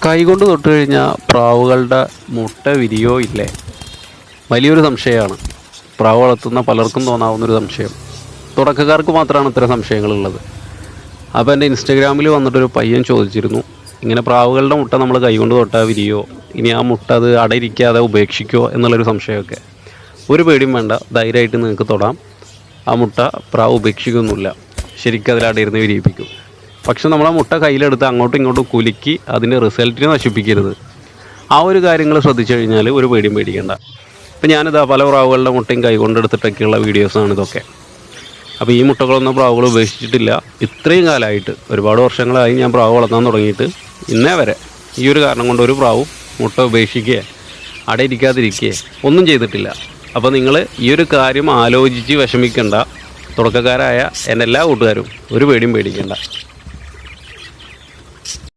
കൈകൊണ്ട് തൊട്ട് കഴിഞ്ഞാൽ പ്രാവുകളുടെ മുട്ട വിരിയോ ഇല്ലേ? വലിയൊരു സംശയമാണ്. പ്രാവ് വളർത്തുന്ന പലർക്കും തോന്നാവുന്നൊരു സംശയം. തുടക്കക്കാർക്ക് മാത്രമാണ് ഇത്തരം സംശയങ്ങളുള്ളത്. അപ്പോൾ എൻ്റെ ഇൻസ്റ്റഗ്രാമിൽ വന്നിട്ടൊരു പയ്യൻ ചോദിച്ചിരുന്നു, ഇങ്ങനെ പ്രാവുകളുടെ മുട്ട നമ്മൾ കൈകൊണ്ട് തൊട്ടാൽ വിരിയോ, ഇനി ആ മുട്ട അത് അടയിരിക്കാതെ ഉപേക്ഷിക്കുമോ എന്നുള്ളൊരു സംശയമൊക്കെ. ഒരു പേടിയും വേണ്ട, ധൈര്യമായിട്ട് നിങ്ങൾക്ക് തൊടാം. ആ മുട്ട പ്രാവ് ഉപേക്ഷിക്കൊന്നുമില്ല, ശരിക്കും അതിൽ അടയിരുന്ന് വിരിയിപ്പിക്കും. പക്ഷെ നമ്മൾ ആ മുട്ട കയ്യിലെടുത്ത് അങ്ങോട്ടും ഇങ്ങോട്ടും കുലുക്കി അതിൻ്റെ റിസൾട്ടിനെ നശിപ്പിക്കരുത്. ആ ഒരു കാര്യങ്ങൾ ശ്രദ്ധിച്ചു കഴിഞ്ഞാൽ ഒരു പേടിയും പേടിക്കേണ്ട. ഇപ്പം ഞാനിതാ പല പ്രാവുകളുടെ മുട്ടയും കൈകൊണ്ടെടുത്തിട്ടൊക്കെയുള്ള വീഡിയോസാണ് ഇതൊക്കെ. അപ്പോൾ ഈ മുട്ടകളൊന്നും പ്രാവുകൾ ഉപേക്ഷിച്ചിട്ടില്ല. ഇത്രയും കാലമായിട്ട് ഒരുപാട് വർഷങ്ങളായി ഞാൻ പ്രാവ് വളർത്താൻ തുടങ്ങിയിട്ട് ഇന്നേ വരെ ഈ ഒരു കാരണം കൊണ്ട് ഒരു പ്രാവും മുട്ട ഉപേക്ഷിക്കുകയോ അടയിരിക്കാതിരിക്കുകയോ ഒന്നും ചെയ്തിട്ടില്ല. അപ്പോൾ നിങ്ങൾ ഈ ഒരു കാര്യം ആലോചിച്ച് വിഷമിക്കേണ്ട. തുടക്കക്കാരായ എൻ്റെ എല്ലാ കൂട്ടുകാരും ഒരു പേടിയും പേടിക്കേണ്ട.